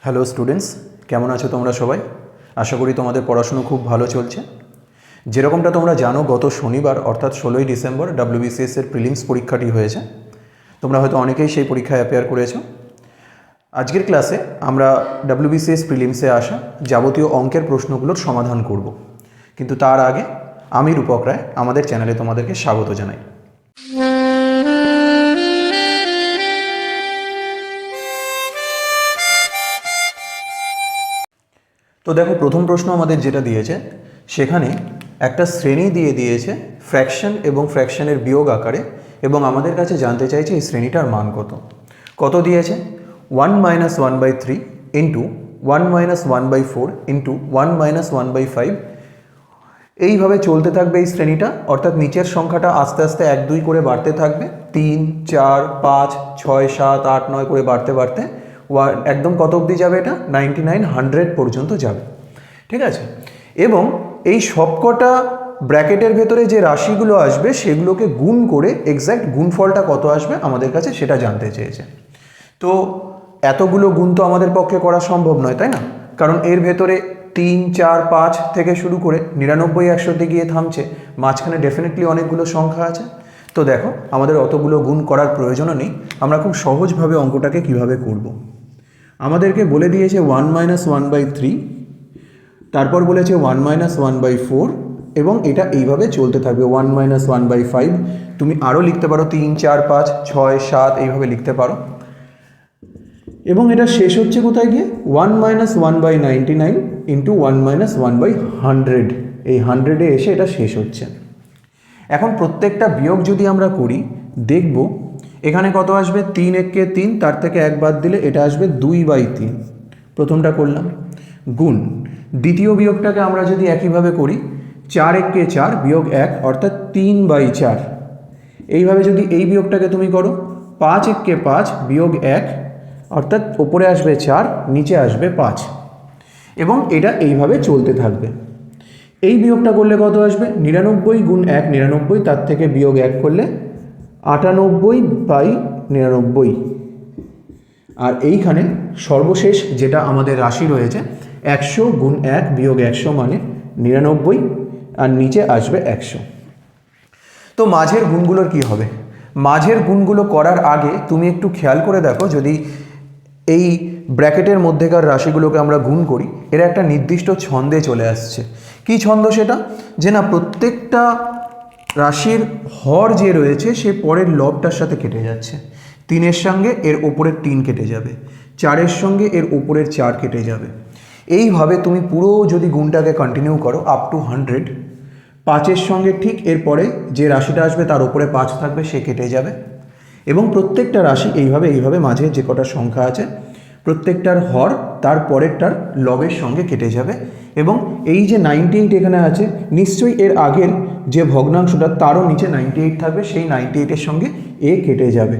Hello students, কেমন আছো তোমরা সবাই? আশা করি তোমাদের পড়াশুনো খুব ভালো চলছে। যেরকমটা তোমরা জানো, গত শনিবার অর্থাৎ 16ই ডিসেম্বর WBCS এর প্রিলিমস পরীক্ষাটি হয়েছে। তোমরা হয়তো অনেকেই সেই পরীক্ষায় অ্যাপিয়ার করেছো। আজকের ক্লাসে আমরা WBCS প্রিলিমসে আসা যাবতীয় অঙ্কের প্রশ্নগুলোর সমাধান করব। কিন্তু তার আগে আমি রূপক রায় আমাদের চ্যানেলে তোমাদেরকে স্বাগত জানাই। তো দেখো, প্রথম প্রশ্ন আমাদের যেটা দিয়েছে সেখানে একটা শ্রেণী দিয়ে দিয়েছে ফ্র্যাকশন এবং ফ্র্যাকশনের বিয়োগ আকারে, এবং আমাদের কাছে জানতে চাইছে এই শ্রেণীটার মান কত দিয়েছে। 1 - 1/3 ইন্টু 1 - 1/4 ইন্টু 1 - 1/5 এইভাবে চলতে থাকবে এই শ্রেণীটা, অর্থাৎ নিচের সংখ্যাটা আস্তে আস্তে 1 2 করে বাড়তে থাকবে, 3 4 5 6 7 8 9 করে বাড়তে একদম কত অবধি যাবে? এটা 99 100 পর্যন্ত যাবে। ঠিক আছে, এবং এই সবকটা ব্র্যাকেটের ভেতরে যে রাশিগুলো আসবে সেগুলোকে গুণ করে এক্স্যাক্ট গুণফলটা কত আসবে আমাদের কাছে সেটা জানতে চেয়েছে। তো এতগুলো গুণ তো আমাদের পক্ষে করা সম্ভব নয়, তাই না? কারণ এর ভেতরে 3 4 5 থেকে শুরু করে 99 100তে গিয়ে থামছে, মাঝখানে ডেফিনেটলি অনেকগুলো সংখ্যা আছে। তো দেখো, আমাদের অতগুলো গুণ করার প্রয়োজনও নেই। আমরা খুব সহজভাবে অঙ্কটাকে কিভাবে করব। আমাদেরকে বলে দিয়েছে 1 - 1/3, তারপর বলেছে 1 - 1/4, এবং এটা এইভাবে চলতে থাকবে 1 - 1/5। তুমি আরও লিখতে পারো 3 4 5 6 7 এইভাবে লিখতে পারো, এবং এটা শেষ হচ্ছে কোথায় গিয়ে? 1 - 1/99 ইন্টু 1 - 1/100, এই 100-এ এসে এটা শেষ হচ্ছে। এখন প্রত্যেকটা বিয়োগ যদি আমরা করি, দেখব এখানে কত আসবে। 3 1 কে 3, তার থেকে 1 বাদ দিলে এটা আসবে 2/3। প্রথমটা করলাম, গুণ। দ্বিতীয় বিয়োগটাকে আমরা যদি একইভাবে করি, 4 1 কে 4 বিয়োগ 1 অর্থাৎ 3/4। এইভাবে যদি এই বিয়োগটাকে তুমি করো, 5 1 কে 5 বিয়োগ 1 অর্থাৎ ওপরে আসবে 4, নিচে আসবে 5, এবং এটা এইভাবে চলতে থাকবে। এই বিয়োগটা করলে কত আসবে? 99 গুণ 1 99, তার থেকে বিয়োগ 1 করলে 98/99। আর এইখানে সর্বশেষ যেটা আমাদের রাশি রয়েছে 100 গুণ 1 বিয়োগ 100 মানে 99, আর নিচে আসবে 100। তো মাঝের গুণগুলোর কি হবে? মাঝের গুণগুলো করার আগে তুমি একটু খেয়াল করে দেখো, যদি এই ব্র্যাকেটের মধ্যেকার রাশিগুলোকে আমরা গুণ করি, এরা একটা নির্দিষ্ট ছন্দে চলে আসছে। কি ছন্দ সেটা? যে না, প্রত্যেকটা রাশির হর যে রয়েছে সে পরের লবটার সাথে কেটে যাচ্ছে। 3-এর সঙ্গে এর ওপরের 3 কেটে যাবে, 4-এর সঙ্গে এর ওপরের 4 কেটে যাবে। এইভাবে তুমি পুরো যদি গুণটাকে কন্টিনিউ করো আপ টু 100, 5-এর সঙ্গে ঠিক এরপরে যে রাশিটা আসবে তার উপরে 5 থাকবে, সে কেটে যাবে, এবং প্রত্যেকটা রাশি এইভাবে মাঝে যে কটা সংখ্যা আছে প্রত্যেকটার হর তার পরেরটার লবের সঙ্গে কেটে যাবে। এবং এই যে 98 এখানে আছে, নিশ্চয়ই এর আগের যে ভগ্নাংশটা তারও নিচে 98 থাকবে, সেই 98-এর সঙ্গে এ কেটে যাবে।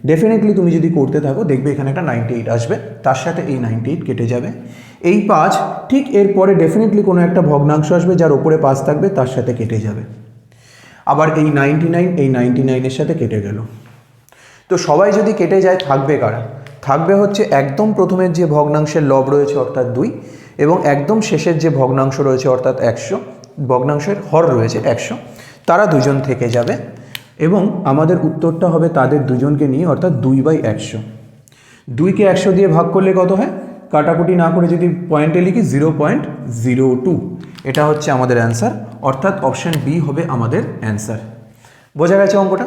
ডেফিনেটলি তুমি যদি করতে থাকো দেখবে এখানে একটা 98 আসবে, তার সাথে এই 98 কেটে যাবে। এই 5 ঠিক এরপরে ডেফিনেটলি কোনো একটা ভগ্নাংশ আসবে যার ওপরে 5 থাকবে, তার সাথে কেটে যাবে। আবার এই 99 এই 99-এর সাথে কেটে গেল। তো সবাই যদি কেটে যায়, থাকবে কারা? থাকবে হচ্ছে একদম প্রথমের যে ভগ্নাংশের লব রয়েছে অর্থাৎ 2, এবং একদম শেষের যে ভগ্নাংশ রয়েছে অর্থাৎ 100, ভগ্নাংশের হর রয়েছে 100, তারা দুজন থেকে যাবে, এবং আমাদের উত্তরটা হবে তাদের দুজনকে নিয়ে, অর্থাৎ 2/100। 2কে 100 দিয়ে ভাগ করলে কত হয়? কাটাকুটি না করে যদি পয়েন্টে লিখি 0.02, এটা হচ্ছে আমাদের অ্যান্সার, অর্থাৎ অপশন বি হবে আমাদের অ্যান্সার। বোঝা গেছে অঙ্কটা?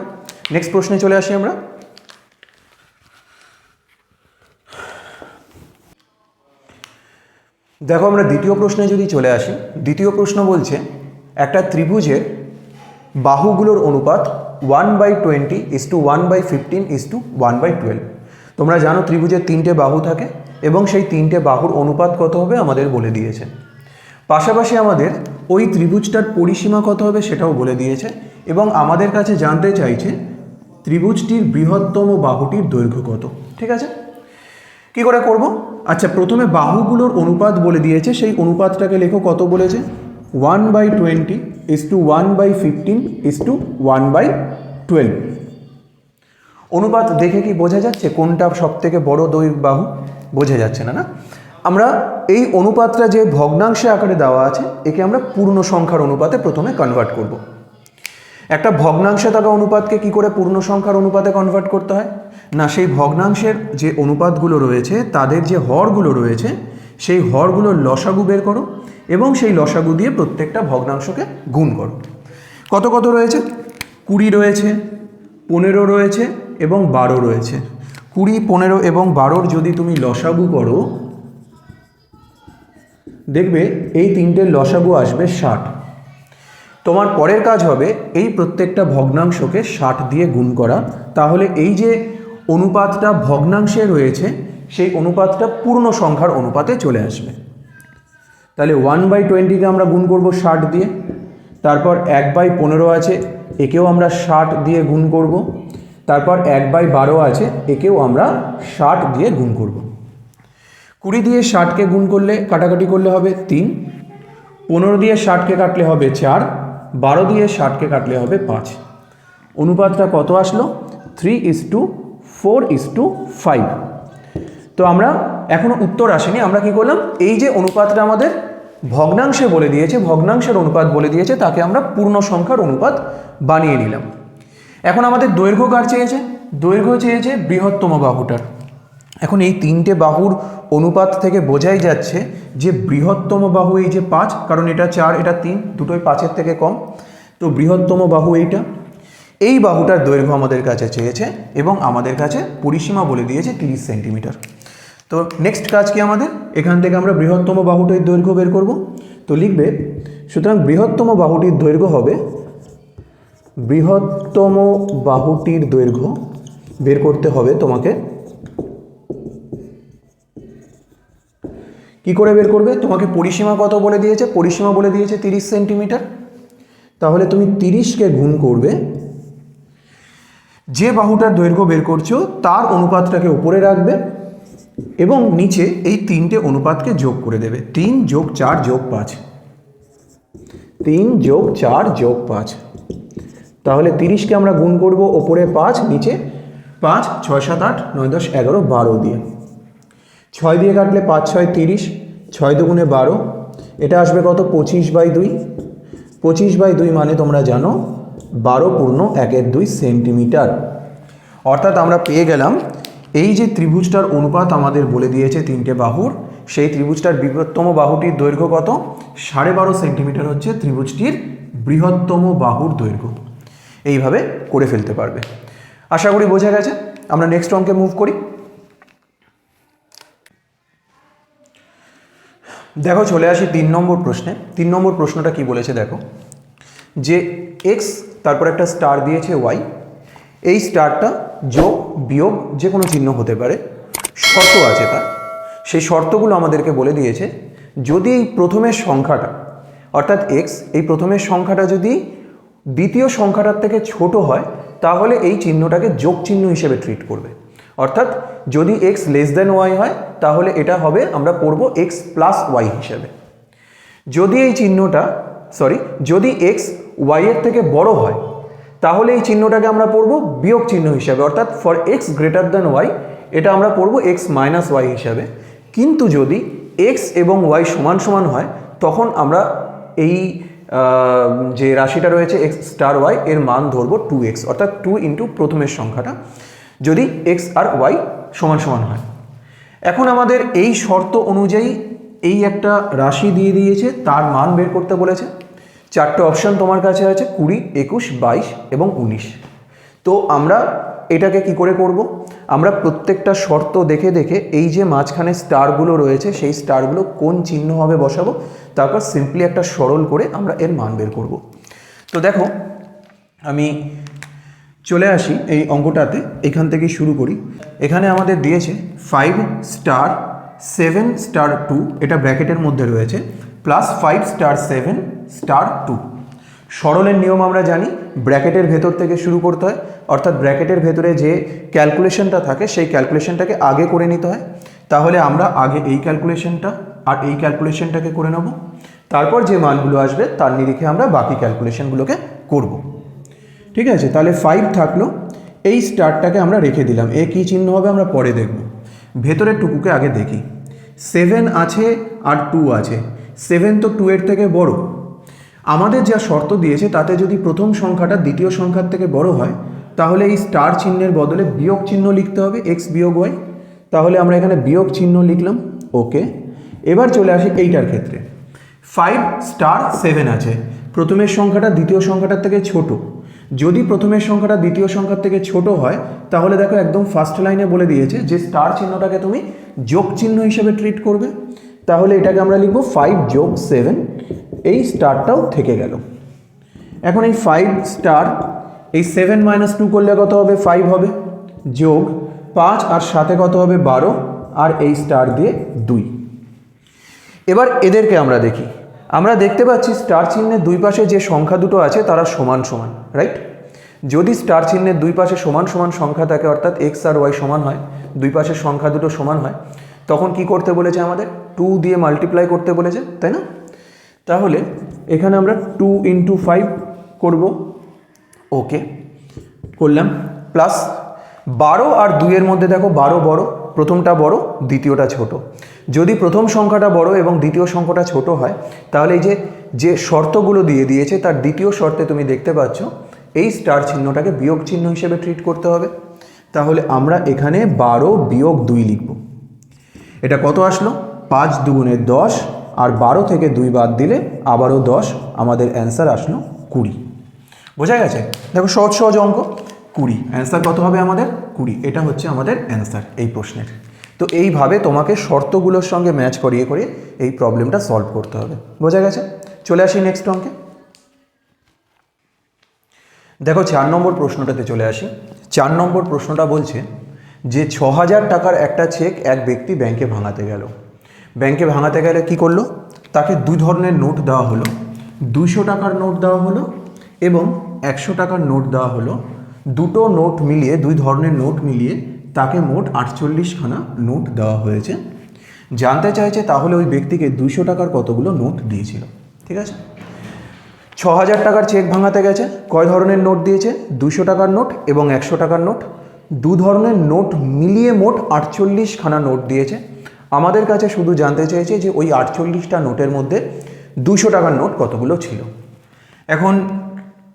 নেক্সট প্রশ্নে চলে আসি আমরা। দেখো, আমরা দ্বিতীয় প্রশ্নে যদি চলে আসি, দ্বিতীয় প্রশ্ন বলছে একটা ত্রিভুজের বাহুগুলোর অনুপাত 1/20 1/15 1/12। তোমরা জানো ত্রিভুজের 3টে বাহু থাকে, এবং সেই 3টে বাহুর অনুপাত কত হবে আমাদের বলে দিয়েছে। পাশাপাশি আমাদের ওই ত্রিভুজটার পরিসীমা কত হবে সেটাও বলে দিয়েছে, এবং আমাদের কাছে জানতে চাইছে ত্রিভুজটির বৃহত্তম বাহুটির দৈর্ঘ্য কত। ঠিক আছে, কি করে করব? আচ্ছা, প্রথমে বাহুগুলোর অনুপাত বলে দিয়েছে, সেই অনুপাতটাকে লেখো। কত বলেছে? 1/20 1/15 1/12। অনুপাত দেখে কি বোঝা যাচ্ছে কোনটা সব থেকে বড় দৈর্ঘ্য বাহু? বোঝা যাচ্ছে না, না? আমরা এই অনুপাতটা যে ভগ্নাংশে আকারে দেওয়া আছে একে আমরা পূর্ণ সংখ্যার অনুপাতে প্রথমে কনভার্ট করব। একটা ভগ্নাংশে থাকা অনুপাতকে কি করে পূর্ণ সংখ্যার অনুপাতে কনভার্ট করতে হয় না, সেই ভগ্নাংশের যে অনুপাতগুলো রয়েছে তাদের যে হরগুলো রয়েছে সেই হরগুলোর লসাগু বের করো এবং সেই লসাগু দিয়ে প্রত্যেকটা ভগ্নাংশকে গুণ করো। কত কত রয়েছে? 20 রয়েছে, 15 রয়েছে এবং 12 রয়েছে। 20, 15 এবং 12 যদি তুমি লসাগু করো দেখবে এই তিনটের লসাগু আসবে 60। তোমার পরের কাজ হবে এই প্রত্যেকটা ভগ্নাংশকে 60 দিয়ে গুণ করা, তাহলে এই যে অনুপাতটা ভগ্নাংশে রয়েছে সেই অনুপাতটা পূর্ণ সংখ্যার অনুপাতে চলে আসবে। তাহলে 1/20কে আমরা গুণ করব 60 দিয়ে, তারপর 1/15 আছে একেও আমরা 60 দিয়ে গুণ করব, তারপর 1/12 আছে একেও আমরা 60 দিয়ে গুণ করব। 20 দিয়ে 60কে গুণ করলে কাটাকাটি করলে হবে 3, 15 দিয়ে 60কে কাটলে হবে 4, 12 দিয়ে 60কে কাটলে হবে 5। অনুপাতটা কত আসলো? 3:4:5। তো আমরা এখনো উত্তর আসেনি, আমরা কি করলাম এই যে অনুপাতটা আমাদের ভগ্নাংশে বলে দিয়েছে, ভগ্নাংশের অনুপাত বলে দিয়েছে, তাকে আমরা পূর্ণ সংখ্যার অনুপাত বানিয়ে নিলাম। এখন আমাদের দৈর্ঘ্য কার চেয়েছে? দৈর্ঘ্য চেয়েছে বৃহত্তম বাহুটার। এখন এই তিনটে বাহুর অনুপাত থেকে বোঝাই যাচ্ছে যে বৃহত্তম বাহু এই যে 5, কারণ এটা 4 এটা 3, দুটোই 5-এর থেকে কম, তো বৃহত্তম বাহু এইটা। এই বাহুটার দৈর্ঘ্য আমাদের কাছে চেয়েছে এবং আমাদের কাছে পরিসীমা বলে দিয়েছে 30 সেন্টিমিটার। তো নেক্সট কাজ কি আমাদের? এখান থেকে আমরা বৃহত্তম বাহুটির দৈর্ঘ্য বের করব। তো লিখবে, সুতরাং বৃহত্তম বাহুটির দৈর্ঘ্য হবে, বৃহত্তম বাহুটির দৈর্ঘ্য বের করতে হবে তোমাকে। কি করে বের করবে? তোমাকে পরিসীমা কত বলে দিয়েছে? পরিসীমা বলে দিয়েছে 30 সেন্টিমিটার। তাহলে তুমি 30কে গুণ করবে, যে বাহুটার দৈর্ঘ্য বের করছো তার অনুপাতটাকে উপরে রাখবে এবং নিচে এই তিনটে অনুপাতকে যোগ করে দেবে। 3 + 4 + 5, 3 + 4 + 5। তাহলে 30কে আমরা গুণ করব ওপরে 5, নিচে 5, 6, 7, 8, 9, 10, 11, 12 দিয়ে। 6 দিয়ে কাটলে 5, 6, 30, 6 দুগুণে 12, এটা আসবে কত? 25/2। 25/2 মানে তোমরা জানো 12.12 সেন্টিমিটার। অর্থাৎ আমরা পেয়ে গেলাম এই যে ত্রিভুজটার অনুপাত আমাদের বলে দিয়েছে তিনটে বাহুর, সেই ত্রিভুজটার বৃহত্তম বাহুটির দৈর্ঘ্য কত? 12.5 সেন্টিমিটার হচ্ছে ত্রিভুজটির বৃহত্তম বাহুর দৈর্ঘ্য। এইভাবে করে ফেলতে পারবে। আশা করি বোঝা গেছে। আমরা নেক্সট অঙ্কে মুভ করি। দেখো চলে আসি 3 নম্বর প্রশ্নে। 3 নম্বর প্রশ্নটা কি বলেছে দেখো, যে x তারপর একটা স্টার দিয়েছে y, এই স্টারটা যোগ বিয়োগ যে কোনো চিহ্ন হতে পারে, শর্ত আছে তার। সেই শর্তগুলো আমাদেরকে বলে দিয়েছে যদি এই প্রথমের সংখ্যাটা অর্থাৎ x, এই প্রথমের সংখ্যাটা যদি দ্বিতীয় সংখ্যাটার থেকে ছোট হয় তাহলে এই চিহ্নটাকে যোগ চিহ্ন হিসেবে ট্রিট করবে। অর্থাৎ যদি x y হয় তাহলে এটা হবে, আমরা পড়ব x + y হিসেবে। যদি এই চিহ্নটা যদি x y এর থেকে বড় হয় তাহলে এই চিহ্নটাকে আমরা পড়ব বিয়োগ চিহ্ন হিসাবে, অর্থাৎ ফর x y এটা আমরা পড়ব x - y হিসাবে। কিন্তু যদি x এবং y সমান সমান হয় তখন আমরা এই যে রাশিটা রয়েছে x * y এর মান ধরব 2x, অর্থাৎ 2 × প্রথমের সংখ্যাটা, যদি x আর y সমান সমান হয়। এখন আমাদের এই শর্ত অনুযায়ী এই একটা রাশি দিয়ে দিয়েছে, তার মান বের করতে বলেছে। 4টে অপশান তোমার কাছে আছে, 20, 21, 22 এবং 19। তো আমরা এটাকে কি করে করব? আমরা প্রত্যেকটা শর্ত দেখে দেখে এই যে মাঝখানে স্টারগুলো রয়েছে সেই স্টারগুলো কোন চিহ্ন হবে বসাবো, তারপর সিম্পলি একটা সরল করে আমরা এর মান বের করব। তো দেখো আমি চলে আসি এই অঙ্কটাতে, এখান থেকেই শুরু করি। এখানে আমাদের দিয়েছে 5 * 7 * 2, এটা ব্র্যাকেটের মধ্যে রয়েছে, প্লাস 5 * 7 * 2। সরলের নিয়ম আমরা জানি, ব্র্যাকেটের ভেতর থেকে শুরু করতে হয়, অর্থাৎ ব্র্যাকেটের ভেতরে যে ক্যালকুলেশনটা থাকে সেই ক্যালকুলেশনটাকে আগে করে নিতে হয়। তাহলে আমরা আগে এই ক্যালকুলেশনটা আর এই ক্যালকুলেশনটাকে করে নেব, তারপর যে মানগুলো আসবে তার নিরিখে আমরা বাকি ক্যালকুলেশনগুলোকে করব। ঠিক আছে, তাহলে 5 থাকলো, এই স্টারটাকে আমরা রেখে দিলাম। এ কী চিহ্ন হবে আমরা পরে দেখব, ভেতরের টুকুকে আগে দেখি। 7 আছে আর 2 আছে, 7 তো 2 এর থেকে বড়। আমাদের যা শর্ত দিয়েছে তাতে যদি প্রথম সংখ্যাটা দ্বিতীয় সংখ্যার থেকে বড় হয় তাহলে এই স্টার চিহ্নের বদলে বিয়োগ চিহ্ন লিখতে হবে, এক্স বিয়োগ ওয়াই। তাহলে আমরা এখানে বিয়োগ চিহ্ন লিখলাম, ওকে। এবার চলে আসি এইটার ক্ষেত্রে। 5 স্টার 7 আছে, প্রথমের সংখ্যাটা দ্বিতীয় সংখ্যাটার থেকে ছোট। যদি প্রথমের সংখ্যাটা দ্বিতীয় সংখ্যার থেকে ছোট হয় তাহলে দেখো একদম ফার্স্ট লাইনে বলে দিয়েছে যে স্টার চিহ্নটাকে তুমি যোগ চিহ্ন হিসেবে ট্রিট করবে। তাহলে এটাকে আমরা লিখব 5 যোগ 7, এই স্টারটাও থেকে গেল। এখন এই 5 স্টার এই 7 মাইনাস 2 করলে কত হবে, 5 হবে, যোগ 5 আর সাথে কত হবে 12, আর এই স্টার দিয়ে 2। এবার এদেরকে আমরা দেখি। আমরা দেখতে পাচ্ছি স্টার চিহ্নের দুই পাশে যে সংখ্যা দুটো আছে তারা সমান সমান, রাইট? যদি স্টার চিহ্নের দুই পাশে সমান সমান সংখ্যা থাকে, অর্থাৎ এক্স আর ওয়াই সমান হয়, দুই পাশের সংখ্যা দুটো সমান হয়, তখন কি করতে বলেছে আমাদের? 2 দিয়ে মাল্টিপ্লাই করতে বলেছে, তাই না? তাহলে এখানে আমরা 2 ইন্টু 5 করবো, ওকে করলাম। প্লাস 12 আর 2 এর মধ্যে দেখো 12 বড়, প্রথমটা বড় দ্বিতীয়টা ছোট। যদি প্রথম সংখ্যাটা বড় এবং দ্বিতীয় সংখ্যাটা ছোট হয় তাহলে এই যে শর্তগুলো দিয়ে দিয়েছে তার দ্বিতীয় শর্তে তুমি দেখতে পাচ্ছ এই স্টার চিহ্নটাকে বিয়োগ চিহ্ন হিসেবে ট্রিট করতে হবে। তাহলে আমরা এখানে 12 বিয়োগ 2 লিখব। এটা কত আসলো? 5 দুগুণে 10, আর 12 থেকে 2 বাদ দিলে আবারও 10, আমাদের অ্যান্সার আসলো 20। বোঝা গেছে? দেখো সহজ সহজ অঙ্ক, 20। অ্যান্সার কত হবে আমাদের? 20। এটা হচ্ছে আমাদের অ্যান্সার এই প্রশ্নের। তো এইভাবে তোমাকে শর্তগুলোর সঙ্গে ম্যাচ করিয়ে করিয়ে এই প্রবলেমটা সলভ করতে হবে। বোঝা গেছে? চলে আসি নেক্সট অঙ্কে। দেখো 4 নম্বর প্রশ্নটাতে চলে আসি। 4 নম্বর প্রশ্নটা বলছে যে 6000 টাকার একটা চেক এক ব্যক্তি ব্যাংকে ভাঙাতে গেল। ব্যাংকে ভাঙাতে গেলে কি করলো? তাকে 2 ধরনের নোট দেওয়া হলো, 200 টাকার নোট দেওয়া হলো এবং 100 টাকার নোট দেওয়া হলো। দুটো নোট মিলিয়ে, 2 ধরনের নোট মিলিয়ে তাকে মোট 48খানা নোট দেওয়া হয়েছে। জানতে চাইছে তাহলে ওই ব্যক্তিকে 200 টাকার কতগুলো নোট দিয়েছিল। ঠিক আছে, 6000 টাকার চেক ভাঙাতে গেছে, কয় ধরনের নোট দিয়েছে? 200 টাকার নোট এবং 100 টাকার নোট। 2 ধরনের নোট মিলিয়ে মোট 48খানা নোট দিয়েছে। আমাদের কাছে শুধু জানতে চেয়েছে যে ওই 48টা নোটের মধ্যে 200 টাকার নোট কতগুলো ছিল। এখন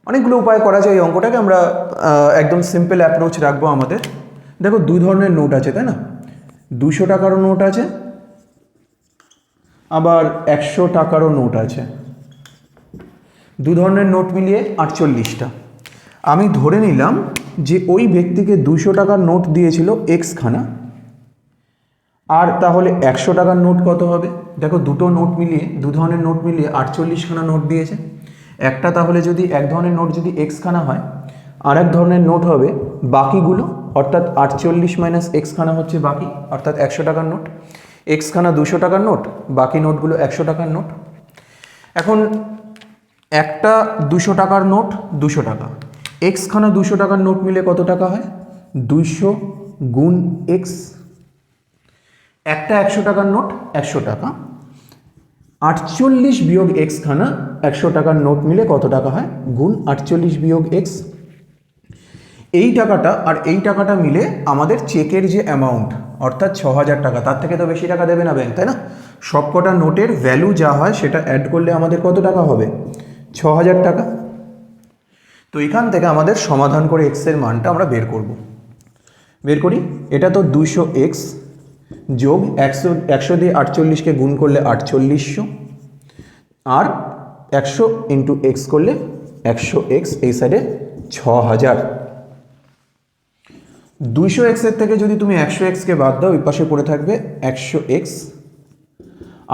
অনেকগুলো উপায় করা যায় এই অঙ্কটাকে, আমরা একদম সিম্পল অ্যাপ্রোচ রাখবো আমাদের। দেখো 2 ধরনের নোট আছে, তাই না? 200 টাকারও নোট আছে, আবার 100 টাকারও নোট আছে। 2 ধরনের নোট মিলিয়ে 48টা। আমি ধরে নিলাম যে ওই ব্যক্তিকে 200 টাকার নোট দিয়েছিল এক্স খানা, আর তাহলে 100 টাকার নোট কত হবে? দেখো দুটো নোট মিলিয়ে, 2 ধরনের নোট মিলিয়ে 48খানা নোট দিয়েছে। একটা তাহলে যদি এক ধরনের নোট যদি এক্স খানা হয়, আর এক ধরনের নোট হবে বাকিগুলো, অর্থাৎ 48 মাইনাস এক্স খানা হচ্ছে বাকি, অর্থাৎ 100 টাকার নোট। এক্স খানা 200 টাকার নোট, বাকি নোটগুলো 100 টাকার নোট। এখন একটা 200 টাকার নোট 200 টাকা, এক্স খানা 200 টাকার নোট মিলে কত টাকা হয়? 200 গুণ এক্স। একটা 100 টাকার নোট 100 টাকা, 48 বিয়োগ এক্স খানা 100 টাকার নোট মিলে কত টাকা হয়? গুণ 48 বিয়োগ এক্স। এই টাকাটা আর এই টাকাটা মিলে আমাদের চেকের যে অ্যামাউন্ট, অর্থাৎ 6000 টাকা, তার থেকে তো বেশি টাকা দেবে না ব্যাংক, তাই না? সবকটা নোটের ভ্যালু যা হয় সেটা অ্যাড করলে আমাদের কত টাকা হবে? 6000 টাকা। তো এখান থেকে আমাদের সমাধান করে এক্সের মানটা আমরা বের করব। বের করি। এটা তো 200 এক্স যোগ 100 দিয়ে 48কে গুণ করলে 4800, আর 100 ইন্টু এক্স করলে 100 এক্স, এই সাইডে 6000। 200 এক্সের থেকে যদি তুমি 100 এক্সকে বাদ দাও, ওই পাশে পড়ে থাকবে 100 এক্স।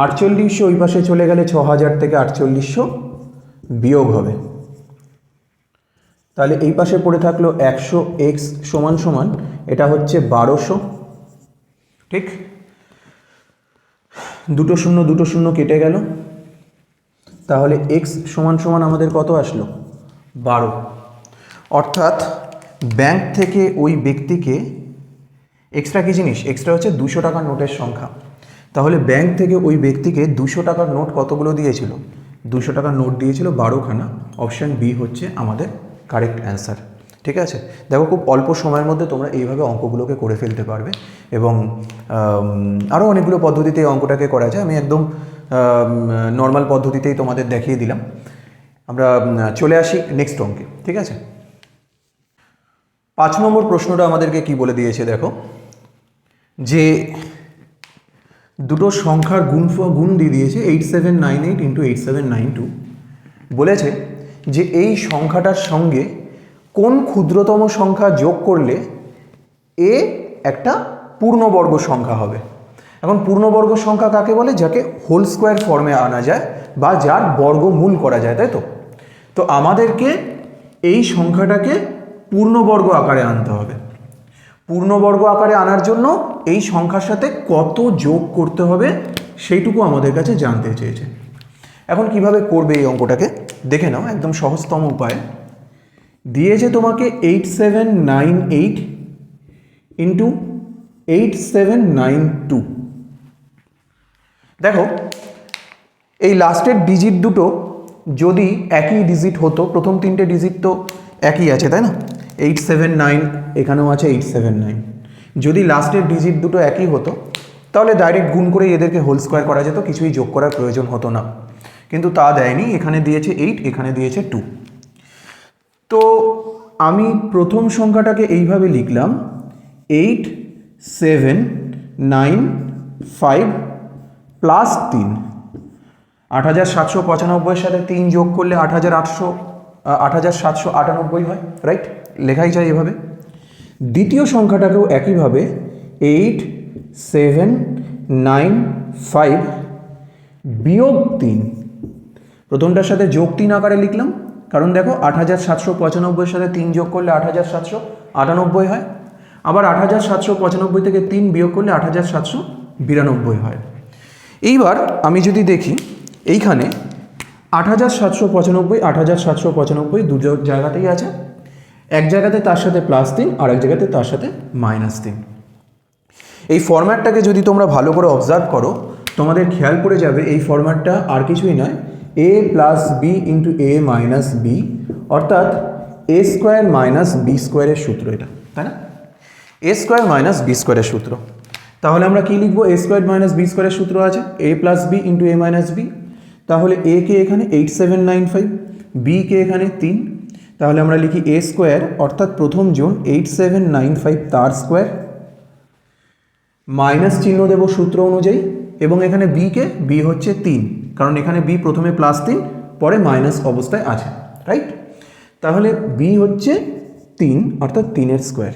4800 ওই পাশে চলে গেলে 6000 থেকে 4800 বিয়োগ হবে। তাহলে এই পাশে পড়ে থাকলো 100 এক্স সমান সমান, এটা হচ্ছে 1200। ঠিক, দুটো শূন্য কেটে গেল। তাহলে এক্স সমান সমান আমাদের কত আসলো? 12। অর্থাৎ ব্যাংক থেকে ওই ব্যক্তিকে, এক্সট্রা কি জিনিস? এক্সট্রা হচ্ছে 200 টাকার নোটের সংখ্যা। তাহলে ব্যাংক থেকে ওই ব্যক্তিকে 200 টাকার নোট কতগুলো দিয়েছিল? 200 টাকার নোট দিয়েছিল 12খানা। অপশান বি হচ্ছে আমাদের কারেক্ট অ্যান্সার। ঠিক আছে, দেখো খুব অল্প সময়ের মধ্যে তোমরা এইভাবে অঙ্কগুলোকে করে ফেলতে পারবে এবং আরও অনেকগুলো পদ্ধতিতে এই অঙ্কটাকে করা যায়। আমি একদম নর্মাল পদ্ধতিতেই তোমাদের দেখিয়ে দিলাম। আমরা চলে আসি নেক্সট অঙ্কে। ঠিক আছে, 5 নম্বর প্রশ্নটা আমাদেরকে কি বলে দিয়েছে দেখো, যে দুটো সংখ্যার গুণ দিয়ে দিয়েছে 8798 ইন্টু 8792। বলেছে যে এই সংখ্যাটার সঙ্গে কোন ক্ষুদ্রতম সংখ্যা যোগ করলে এ একটা পূর্ণবর্গ সংখ্যা হবে। এখন পূর্ণবর্গ সংখ্যা কাকে বলে? যাকে হোল স্কোয়ার ফর্মে আনা যায় বা যার বর্গমূল করা যায়, তাই তো? তো আমাদেরকে এই সংখ্যাটাকে পূর্ণবর্গ আকারে আনতে হবে। পূর্ণবর্গ আকারে আনার জন্য এই সংখ্যার সাথে কত যোগ করতে হবে সেইটুকু আমাদের কাছে জানতে চেয়েছে। এখন কিভাবে করবে এই অঙ্কটাকে দেখে নাও, একদম সহজতম উপায়ে। দিয়েছে তোমাকে 8798 ইন্টু 8792। দেখো এই লাস্টের ডিজিট দুটো যদি একই ডিজিট হতো, প্রথম 3টে ডিজিট তো একই আছে তাই না, 879 এখানেও আছে 879। যদি লাস্টের ডিজিট দুটো একই হতো তাহলে ডাইরেক্ট গুণ করে এদেরকে হোল স্কোয়ার করা যেত, কিছুই যোগ করার প্রয়োজন হতো না। কিন্তু তা দেয়নি, এখানে দিয়েছে 8, এখানে দিয়েছে 2। তো আমি প্রথম সংখ্যাটাকে এইভাবে লিখলাম 8795 প্লাস 3। 8795 সাথে 3 যোগ করলে 8798 হয়, রাইট? লেখাই যায় এভাবে। দ্বিতীয় সংখ্যাটাকেও একইভাবে 8795 বিয়োগ 3। প্রথমটার সাথে যোগ 3 আকারে লিখলাম, কারণ দেখো 8795 সাথে 3 যোগ করলে 8798 হয়। আবার 8795 থেকে 3 বিয়োগ করলে 8792 হয়। এইবার আমি যদি দেখি এইখানে 8795 8795 দু জায়গাতেই আছে, এক জায়গাতে তার সাথে +3 আর এক জায়গাতে তার সাথে -3। এই ফরম্যাটটাকে যদি তোমরা ভালো করে অবজার্ভ করো তোমাদের খেয়াল করে যাবে এই ফরম্যাটটা আর কিছুই নয়, a plus B into A minus B, অর্থাৎ এ স্কোয়ার মাইনাস বি স্কোয়ারের সূত্র এটা, তাই না? এ স্কোয়ার মাইনাস বি স্কোয়ারের সূত্র। তাহলে আমরা কি লিখবো? এ স্কোয়ার মাইনাস বি স্কোয়ারের সূত্র আছে এ plus B into A minus B. তাহলে এ কে এখানে 8795, বি কে এখানে 3, তাহলে আমরা লিখি এ স্কোয়ার অর্থাৎ প্রথম জোন 8795 তার স্কোয়ার, মাইনাস চিহ্ন দেব সূত্র অনুযায়ী, এবং এখানে বি কে, বি হচ্ছে 3, কারণ এখানে বি প্রথমে +3 পরে মাইনাস অবস্থায় আছে, রাইট? তাহলে বি হচ্ছে 3 অর্থাৎ 3-এর স্কোয়ার,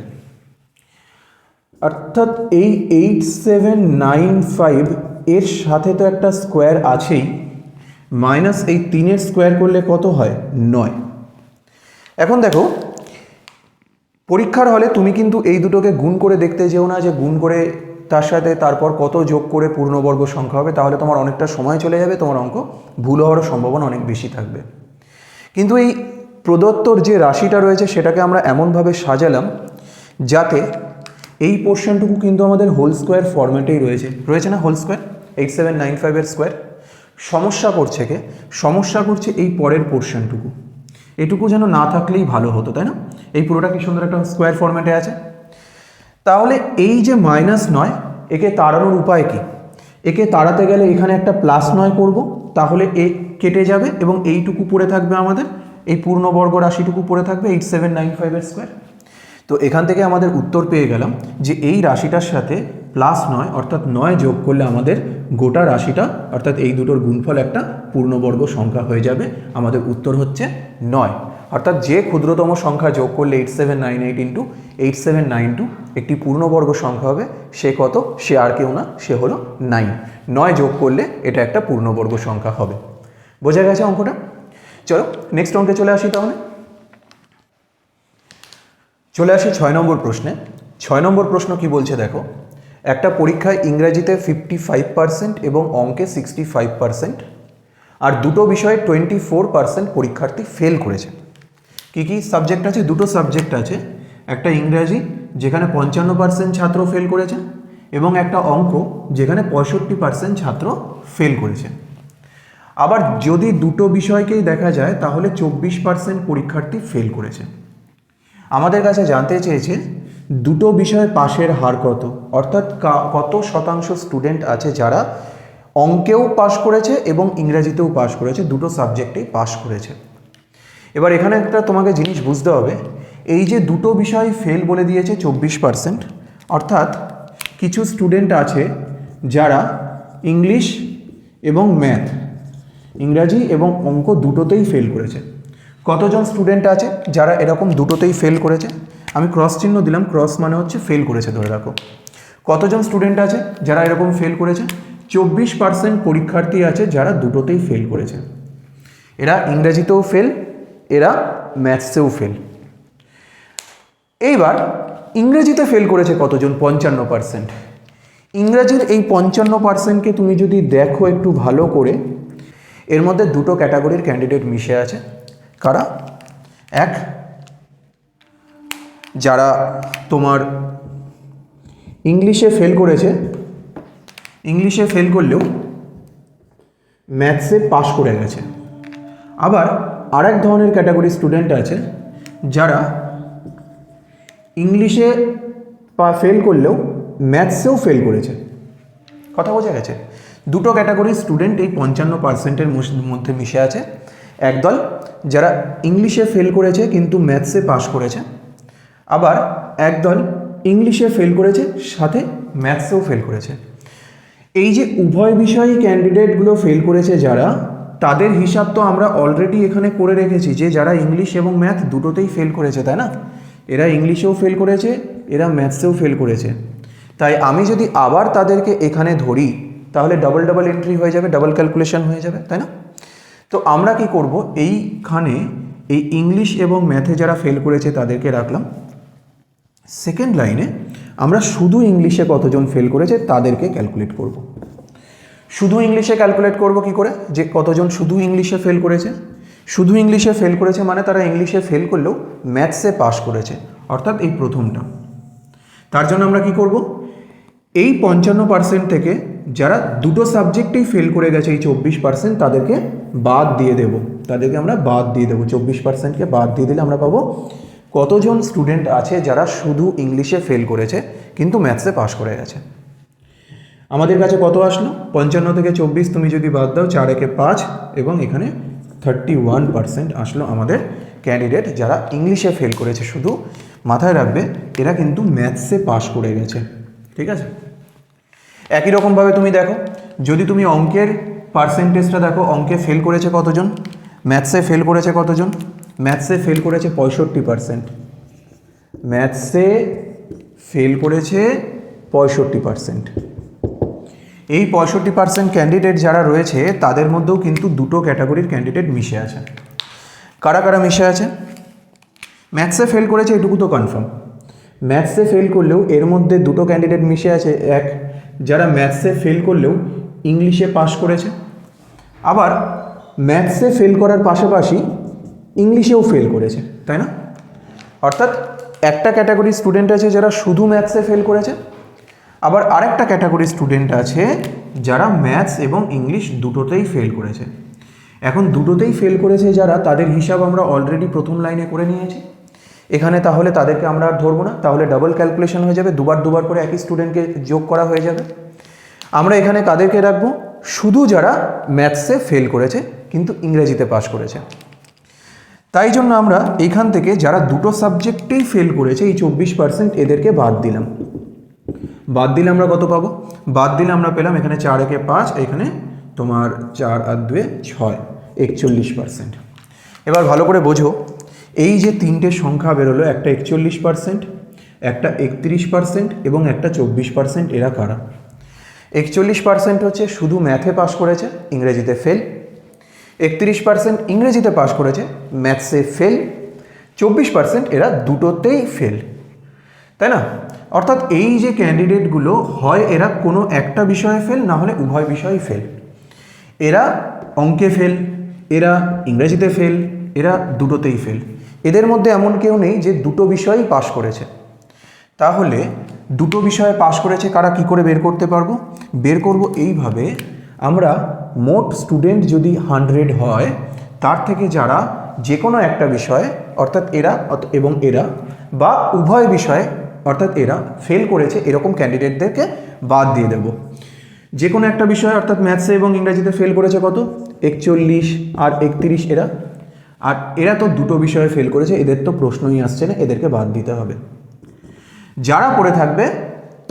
অর্থাৎ এই 8795 এর সাথে তো একটা স্কোয়ার আছেই, মাইনাস এই 3-এর স্কোয়ার করলে কত হয়? 9। এখন দেখো পরীক্ষার হলে তুমি কিন্তু এই দুটোকে গুণ করে দেখতে যেও না, যে গুণ করে তার সাথে তারপর কত যোগ করে পূর্ণবর্গ সংখ্যা হবে, তাহলে তোমার অনেকটা সময় চলে যাবে, তোমার অঙ্ক ভুল হওয়ার সম্ভাবনা অনেক বেশি থাকবে। কিন্তু এই প্রদত্তর যে রাশিটা রয়েছে সেটাকে আমরা এমনভাবে সাজালাম যাতে এই পোর্শনটুকু কিন্তু আমাদের হোল স্কোয়ার ফরম্যাটেই রয়েছে না, হোল স্কোয়ার 8795-এর স্কোয়ার। সমস্যা করছে কে? সমস্যা করছে এই পরের পোর্শনটুকু, এটুকু যেন না থাকলেই ভালো হতো, তাই না? এই পুরোটা কি সুন্দর একটা স্কোয়ার ফরম্যাটে আছে। তাহলে এই যে -9 একে তাড়ানোর উপায় কি? একে তাড়াতে গেলে এখানে একটা +9 করব, তাহলে এ কেটে যাবে এবং এইটুকু পড়ে থাকবে আমাদের, এই পূর্ণবর্গ রাশিটুকু পড়ে থাকবে 8795-এর স্কোয়ার। তো এখান থেকে আমাদের উত্তর পেয়ে গেলাম যে এই রাশিটার সাথে +9 অর্থাৎ 9 যোগ করলে আমাদের গোটা রাশিটা অর্থাৎ এই দুটোর গুণফল একটা পূর্ণবর্গ সংখ্যা হয়ে যাবে। আমাদের উত্তর হচ্ছে 9, অর্থাৎ যে ক্ষুদ্রতম সংখ্যা যোগ করলে 8798 ইন্টু 8792 একটি পূর্ণবর্গ সংখ্যা হবে, সে কত? সে আর কেউ না, সে হলো 9। 9 যোগ করলে এটা একটা পূর্ণবর্গ সংখ্যা হবে। বোঝা গেছে অঙ্কটা? চলো নেক্সট অঙ্কে চলে আসি। তাহলে চলে আসি 6 নম্বর প্রশ্নে। 6 নম্বর প্রশ্ন কি বলছে দেখো, একটা পরীক্ষায় ইংরেজিতে 55% এবং অঙ্কে 65%, আর দুটো বিষয়ে 24% পরীক্ষার্থী ফেল করেছে। কি কি সাবজেক্ট আছে? দুটো সাবজেক্ট আছে, একটা ইংরাজি যেখানে 55% ছাত্র ফেল করেছে এবং একটা অঙ্ক যেখানে 65% ছাত্র ফেল করেছে। আবার যদি দুটো বিষয়কেই দেখা যায় তাহলে 24% পরীক্ষার্থী ফেল করেছে। আমাদের কাছে জানতে চেয়েছে দুটো বিষয়ে পাশের হার কত, অর্থাৎ কত শতাংশ স্টুডেন্ট আছে যারা অঙ্কেও পাশ করেছে এবং ইংরেজিতেও পাশ করেছে, দুটো সাবজেক্টেই পাশ করেছে। এবার এখানে একটা তোমাকে জিনিস বুঝতে হবে, এই যে দুটো বিষয় ফেল বলে দিয়েছে 24%, অর্থাৎ কিছু স্টুডেন্ট আছে যারা ইংলিশ এবং ম্যাথ, ইংরাজি এবং অঙ্ক দুটোতেই ফেল করেছে। কতজন স্টুডেন্ট আছে যারা এরকম দুটোতেই ফেল করেছে? আমি ক্রস চিহ্ন দিলাম, ক্রস মানে হচ্ছে ফেল করেছে ধরে রাখো। কতজন স্টুডেন্ট আছে যারা এরকম ফেল করেছে? 24% পরীক্ষার্থী আছে যারা দুটোতেই ফেল করেছে। এরা ইংরেজিতেও ফেল, এরা ম্যাথসেও ফেল। এইবার ইংরেজিতে ফেল করেছে কতজন? 55%। ইংরাজির এই 55%কে তুমি যদি দেখো একটু ভালো করে, এর মধ্যে দুটো ক্যাটাগরির ক্যান্ডিডেট মিশে আছে। কারা? এক, যারা তোমার ইংলিশে ফেল করেছে, ইংলিশে ফেল করলেও ম্যাথসে পাশ করে গেছে। আবার আরেক ধরনের ক্যাটাগরি স্টুডেন্ট আছে যারা ইংলিশে ফেল করলেও ম্যাথসেও ফেল করেছে। কথা বোঝা গেছে? দুটো ক্যাটাগরির স্টুডেন্ট এই 55%-এর মধ্যে মিশে আছে। একদল যারা ইংলিশে ফেল করেছে কিন্তু ম্যাথসে পাশ করেছে, আবার একদল ইংলিশে ফেল করেছে সাথে ম্যাথসেও ফেল করেছে। এই যে উভয় বিষয়ে ক্যান্ডিডেটগুলো ফেল করেছে যারা, তাদের হিসাব তো আমরা অলরেডি এখানে করে রেখেছি যে যারা ইংলিশ এবং ম্যাথ দুটোতেই ফেল করেছে, তাই না? এরা ইংলিশেও ফেল করেছে, এরা ম্যাথসেও ফেল করেছে। তাই আমি যদি আবার তাদেরকে এখানে ধরি তাহলে ডবল ডবল এন্ট্রি হয়ে যাবে, ডবল ক্যালকুলেশন হয়ে যাবে, তাই না? তো আমরা কি করব, এইখানে এই ইংলিশ এবং ম্যাথে যারা ফেল করেছে তাদেরকে রাখলাম। সেকেন্ড লাইনে আমরা শুধু ইংলিশে কতজন ফেল করেছে তাদেরকে ক্যালকুলেট করব। শুধু ইংলিশে ক্যালকুলেট করব কি করে, যে কতজন শুধু ইংলিশে ফেল করেছে। শুধু ইংলিশে ফেল করেছে মানে তারা ইংলিশে ফেল করলেও ম্যাথসে পাশ করেছে, অর্থাৎ এই প্রথমটা। তার জন্য আমরা কি করব, এই 55% থেকে যারা দুটো সাবজেক্টেই ফেল করে গেছে এই 24%, তাদেরকে বাদ দিয়ে দেব। তাদেরকে আমরা বাদ দিয়ে দেবো, 24%কে বাদ দিয়ে দিলে আমরা পাবো কতজন স্টুডেন্ট আছে যারা শুধু ইংলিশে ফেল করেছে কিন্তু ম্যাথসে পাশ করে গেছে। আমাদের কাছে কত আসলো? 55 থেকে 24 তুমি যদি বাদ দাও, 4 একে 5, এবং এখানে 31% আসলো আমাদের ক্যান্ডিডেট যারা ইংলিশে ফেল করেছে। শুধু মাথায় রাখবে এরা কিন্তু ম্যাথসে পাশ করে গেছে, ঠিক আছে? একই রকমভাবে তুমি দেখো, যদি তুমি অঙ্কের পার্সেন্টেজটা দেখো, অঙ্কে ফেল করেছে কতজন, ম্যাথসে ফেল করেছে কতজন? ম্যাথসে ফেল করেছে 65%। ম্যাথসে ফেল করেছে 65%। এই 65% ক্যান্ডিডেট যারা রয়েছে তাদের মধ্যেও কিন্তু দুটো ক্যাটাগরির ক্যান্ডিডেট মিশে আছে। কারা কারা মিশে আছে? ম্যাথসে ফেল করেছে এটুকু তো কনফার্ম। ম্যাথসে ফেল করলেও এর মধ্যে দুটো ক্যান্ডিডেট মিশে আছে, এক যারা ম্যাথসে ফেল করলেও ইংলিশে পাশ করেছে, আবার ম্যাথসে ফেল করার পাশাপাশি ইংলিশেও ফেল করেছে, তাই না? অর্থাৎ একটা ক্যাটাগরি স্টুডেন্ট আছে যারা শুধু ম্যাথসে ফেল করেছে, আবার আরেকটা ক্যাটাগরি স্টুডেন্ট আছে যারা ম্যাথস এবং ইংলিশ দুটোতেই ফেল করেছে। এখন দুটোতেই ফেল করেছে যারা, তাদের হিসাব আমরা অলরেডি প্রথম লাইনে করে নিয়েছি। এখানে তাহলে তাদেরকে আমরা আর ধরবো না, তাহলে ডাবল ক্যালকুলেশন হয়ে যাবে, দুবার দুবার করে একই স্টুডেন্টকে যোগ করা হয়ে যাবে। আমরা এখানে কাদেরকে রাখবো? শুধু যারা ম্যাথসে ফেল করেছে কিন্তু ইংরেজিতে পাশ করেছে। তাই জন্য আমরা এইখান থেকে যারা দুটো সাবজেক্টেই ফেল করেছে এই 24%, এদেরকে বাদ দিলাম। বাদ দিলে আমরা কত পাবো? বাদ দিলে আমরা পেলাম এখানে 4 একে 5, এখানে তোমার 4 আর 2 6, 41%। এবার ভালো করে বোঝো, এই যে তিনটে সংখ্যা বেরোলো, একটা 41%, একটা 31% এবং একটা 24%, এরা কারা? 41% হচ্ছে শুধু ম্যাথে পাশ করেছে, ইংরেজিতে ফেল। 31% ইংরেজিতে পাশ করেছে, ম্যাথসে ফেল। 24% এরা দুটোতেই ফেল, তাই না? অর্থাৎ এই যে ক্যান্ডিডেটগুলো, হয় এরা কোনো একটা বিষয়ে ফেল, না হলে উভয় বিষয়ে ফেল। এরা অঙ্কে ফেল, এরা ইংরেজিতে ফেল, এরা দুটোতেই ফেল। এদের মধ্যে এমন কেউ নেই যে দুটো বিষয়েই পাশ করেছে। তাহলে দুটো বিষয়ে পাশ করেছে কারা, কি করে বের করতে পারবো? বের করব এইভাবে, আমরা মোট স্টুডেন্ট যদি 100 হয়, তার থেকে যারা যে কোনো একটা বিষয়ে, অর্থাৎ এরা এবং এরা বা উভয় বিষয়ে অর্থাৎ এরা ফেল করেছে এরকম ক্যান্ডিডেটদেরকে বাদ দিয়ে দেব। যে কোনো একটা বিষয় অর্থাৎ ম্যাথসে এবং ইংরেজিতে ফেল করেছে কত 41 আর 31 এরা, আর এরা তো দুটো বিষয়ে ফেল করেছে, এদের তো প্রশ্নই আসছে না, এদেরকে বাদ দিতে হবে। যারা পড়ে থাকবে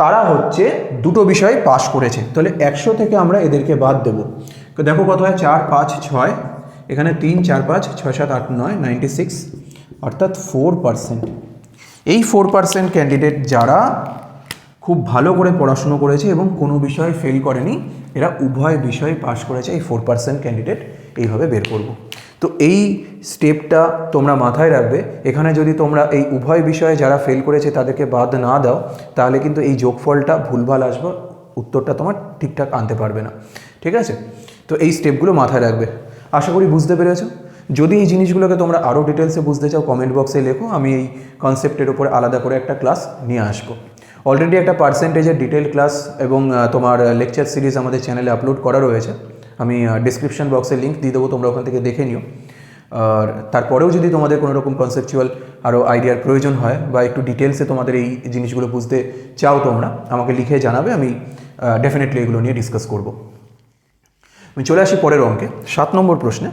তারা হচ্ছে দুটো বিষয়ে পাশ করেছে, তাহলে 100 থেকে আমরা এদেরকে বাদ দেব। তো দেখো কত হয় 4 5 6, এখানে 3 4 5 6 7 8 9 96 অর্থাৎ 4%। এই 4% ক্যান্ডিডেট যারা খুব ভালো করে পড়াশুনো করেছে এবং কোনো বিষয়ে ফেল করেনি, এরা উভয় বিষয়ে পাশ করেছে, এই 4% ক্যান্ডিডেট এইভাবে বের করব। তো এই স্টেপটা তোমরা মাথায় রাখবে। এখানে যদি তোমরা এই উভয় বিষয়ে যারা ফেল করেছে তাদেরকে বাদ না দাও, তাহলে কিন্তু এই যোগফলটা ভুলভাল আসবে, উত্তরটা তোমার ঠিকঠাক আনতে পারবে না। ঠিক আছে, তো এই স্টেপগুলো মাথায় রাখবে। আশা করি বুঝতে পেরেছো। যদি এই জিনিসগুলোকে তোমরা আরও ডিটেলসে বুঝতে চাও কমেন্ট বক্সে লেখো, আমি এই কনসেপ্টের উপরে আলাদা করে একটা ক্লাস নিয়ে আসবো। অলরেডি একটা পার্সেন্টেজের ডিটেল ক্লাস এবং তোমার লেকচার সিরিজ আমাদের চ্যানেলে আপলোড করা রয়েছে, আমি ডিসক্রিপশন বক্সে লিঙ্ক দিয়ে দেবো, তোমরা ওখান থেকে দেখে নিও। আর তারপরেও যদি তোমাদের কোনো রকম কনসেপচুয়াল আরও আইডিয়ার প্রয়োজন হয় বা একটু ডিটেলসে তোমাদের এই জিনিসগুলো বুঝতে চাও, তোমরা আমাকে লিখে জানাবে, আমি ডেফিনেটলি এগুলো নিয়ে ডিসকাস করব। আমি চলে আসি পরের অঙ্কে, 7 নম্বর প্রশ্নে।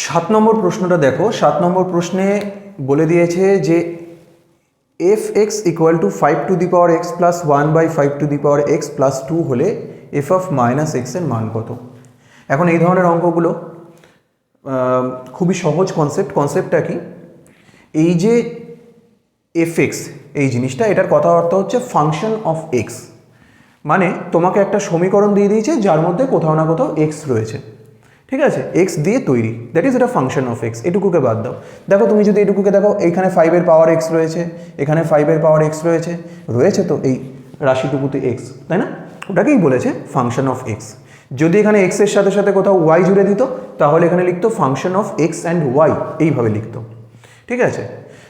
7 নম্বর প্রশ্নটা দেখো। 7 নম্বর প্রশ্নে বলে দিয়েছে যে f(x) = 5 to the power x plus 1 by 5 to the power x plus 2 হলে f of minus x এর মান কত। এখন এই ধরনের অঙ্কগুলো খুবই সহজ কনসেপ্টটা কি, এই যে f(x) এই জিনিসটা, এটার কথা অর্থ হচ্ছে ফাংশন অফ x, মানে তোমাকে একটা সমীকরণ দিয়ে দিয়েছে যার মধ্যে কোথাও না কোথাও x রয়েছে। ঠিক আছে, x দিয়ে তৈরি, দ্যাট ইজ এটা ফাংশন অফ x। এটুকুকে বাদ দাও। দেখো তুমি যদি এটুকুকে দেখো, এইখানে 5 এর পাওয়ার x রয়েছে, এখানে 5 এর পাওয়ার x রয়েছে তো এই রাশিটুকুতে x, তাই না? ওটাকেই বলেছে ফাংশন অফ x। যদি এখানে x এর সাথে সাথে কোথাও y জুড়ে দিত, তাহলে এখানে লিখতো function of x and y, এইভাবে লিখতো। ঠিক আছে,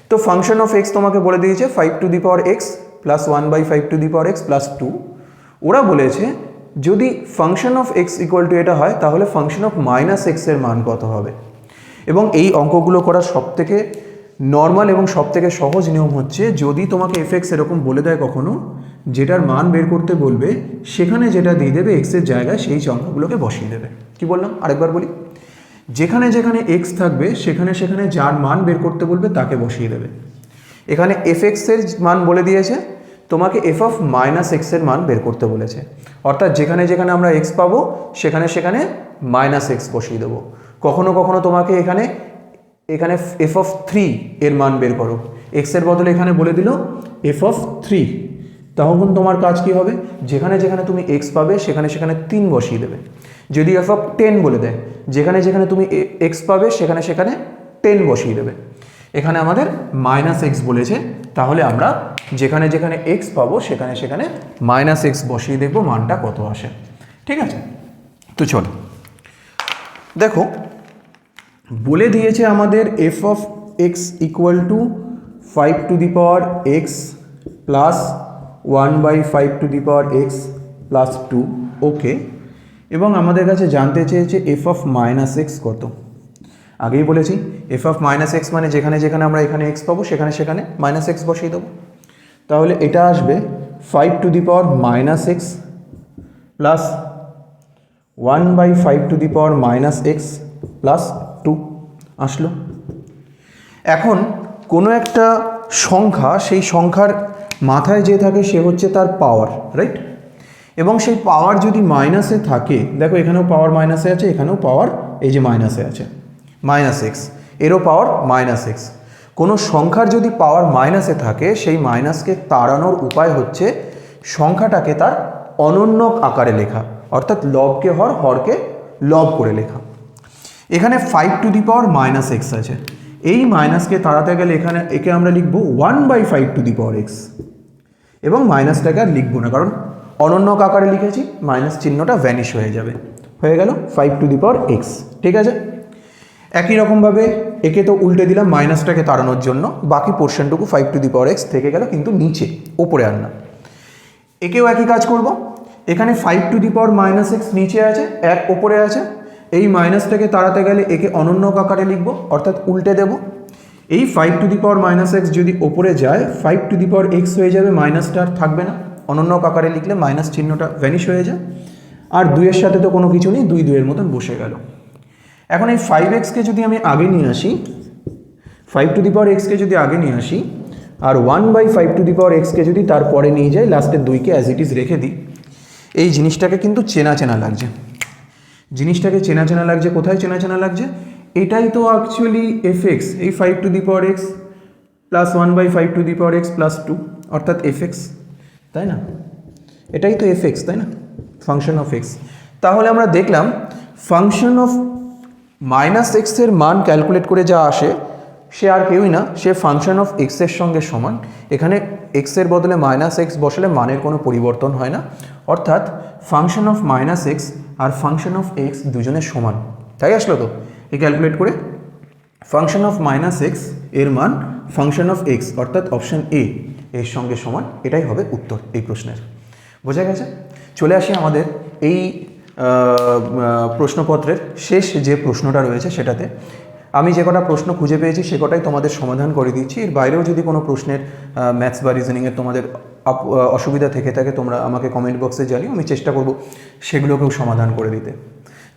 তো ফাংশন অফ x তোমাকে বলে দিয়েছে 5 to the power x plus 1 by 5 to the power x plus 2। ওরা বলেছে যদি function of x equal to এটা হয়, তাহলে ফাংশন অফ মাইনাস এক্স এর মান কত হবে। এবং এই অঙ্কগুলো করার সবথেকে নর্মাল এবং সবথেকে সহজ নিয়ম হচ্ছে, যদি তোমাকে f(x) এরকম বলে দেয় কখনো, যেটার মান বের করতে বলবে সেখানে যেটা দিয়ে দেবে x এর জায়গায়, সেই সংখ্যাগুলোকে বসিয়ে দেবে। কি বললাম আরেকবার বলি, যেখানে যেখানে x থাকবে সেখানে সেখানে যার মান বের করতে বলবে তাকে বসিয়ে দেবে। এখানে f(x) এর মান বলে দিয়েছে, তোমাকে f of minus x এর মান বের করতে বলেছে, অর্থাৎ যেখানে যেখানে আমরা x পাবো সেখানে সেখানে মাইনাস x বসিয়ে দেবো। কখনো কখনো তোমাকে এখানে f of 3 এর মান বের করো, x এর বদলে এখানে বলে দিল f of 3, তখন তোমার কাজ কি হবে, যেখানে যেখানে তুমি x পাবে সেখানে সেখানে 3 বসিয়ে দেবে। যদি f of 10 বলে দেয়, যেখানে যেখানে তুমি x পাবে সেখানে সেখানে 10 বসিয়ে দেবে। এখানে আমাদের মাইনাস এক্স বলেছে, তাহলে আমরা যেখানে যেখানে x পাবো সেখানে সেখানে মাইনাস এক্স বসিয়ে দেখবো মানটা কত আসে। ঠিক আছে, তো চলো দেখো, বলে দিয়েছে আমাদের f of x equal to 5 to the power x plus 1 by 5 to the power x plus 2, ওকে। এবং আমাদের কাছে জানতে চেয়েছে f of মাইনাস এক্স কত। আগেই বলেছি f of মাইনাস এক্স মানে যেখানে যেখানে আমরা এখানে x পাবো সেখানে সেখানে মাইনাস এক্স বসিয়ে দেবো। তাহলে এটা আসবে 5 to the power minus x plus 1 by 5 to the power minus x plus 2 আসলো। এখন কোনো একটা সংখ্যা, সেই সংখ্যার মাথায় যে থাকে সে হচ্ছে তার পাওয়ার, রাইট? এবং সেই পাওয়ার যদি মাইনাসে থাকে, দেখো এখানেও পাওয়ার মাইনাসে আছে, এখানেও পাওয়ার এই যে মাইনাসে আছে, মাইনাস এক্স, এরও পাওয়ার মাইনাস এক্স। কোনো সংখ্যার যদি পাওয়ার মাইনাসে থাকে, সেই মাইনাসকে তাড়ানোর উপায় হচ্ছে সংখ্যাটাকে তার অনন্যক আকারে লেখা, অর্থাৎ লবকে হর, হরকে লব করে লেখা। এখানে 5 to the power minus x আছে, এই মাইনাসকে তাড়াতে গেলে এখানে একে আমরা লিখব 1 by 5 to the power x, এবং মাইনাসটাকে আর লিখবো না, কারণ অনন্যক আকারে লিখেছি, মাইনাস চিহ্নটা ভ্যানিশ হয়ে যাবে, হয়ে গেল 5 to the power x। ঠিক আছে, একই রকমভাবে একে তো উল্টে দিলাম মাইনাসটাকে তাড়ানোর জন্য, বাকি পোর্শনটুকু 5 to the power x থেকে গেল, কিন্তু নিচে, ওপরে আর না। একেও একই কাজ করব, এখানে 5 to the power minus x নিচে আছে, এক ওপরে আছে, এই মাইনাসটাকে তাড়াতে গেলে একে অনন্যক আকারে লিখব, অর্থাৎ উল্টে দেব। এই 5 to the power minus x যদি ওপরে যায় 5 টু দি পাওয়ার এক্স হয়ে যাবে, মাইনাসটা আর থাকবে না, অনন্য আকারে লিখলে মাইনাস চিহ্নটা ভ্যানিশ হয়ে যায়। আর 2-এর সাথে তো কোনো কিছু নেই, 2-2 মতন বসে গেল। এখন এই 5x-কে যদি আমি আগে নিয়ে আসি, 5 টু দি পাওয়ার এক্সকে যদি আগে নিয়ে আসি আর 1/5 টু দি পাওয়ার এক্সকে যদি তারপরে নিয়ে যাই, লাস্টের 2কে অ্যাজ ইট ইজ রেখে দিই, এই জিনিসটাকে কিন্তু চেনা চেনা লাগছে। জিনিসটাকে চেনা চেনা লাগছে, কোথায় চেনা চেনা লাগছে? এটাই তো অ্যাকচুয়ালি এফএক্স, এই 5 to the power x plus 1/5 to the power x plus 2 অর্থাৎ এফএক্স, তাই না? এটাই তো এফএক্স, তাই না? Function of x. তাহলে আমরা দেখলাম ফাংশন অফ মাইনাস এক্সের মান ক্যালকুলেট করে যা আসে সে আর কেউই না, সে ফাংশন অফ এক্সের সঙ্গে সমান। এখানে এক্সের বদলে মাইনাস এক্স বসালে মানের কোনো পরিবর্তন হয় না, অর্থাৎ ফাংশন অফ মাইনাস এক্স আর ফাংশন অফ এক্স দুজনের সমান। তাই আসলো তো এই ক্যালকুলেট করে ফাংশন অফ মাইনাস এক্স এর মান ফাংশন অফ এক্স অর্থাৎ অপশান এ এর সঙ্গে সমান। এটাই হবে উত্তর এই প্রশ্নের। বোঝা গেছে? চলে আসি আমাদের এই প্রশ্নপত্রের শেষ যে প্রশ্নটা রয়েছে সেটাতে। আমি যে কটা প্রশ্ন খুঁজে পেয়েছি সে কটাই তোমাদের সমাধান করে দিচ্ছি। এর বাইরেও যদি কোনো প্রশ্নের ম্যাথস বা রিজনিংয়ের তোমাদের অসুবিধা থেকে থাকে তোমরা আমাকে কমেন্ট বক্সে জানিও, আমি চেষ্টা করব সেগুলোকেও সমাধান করে দিতে।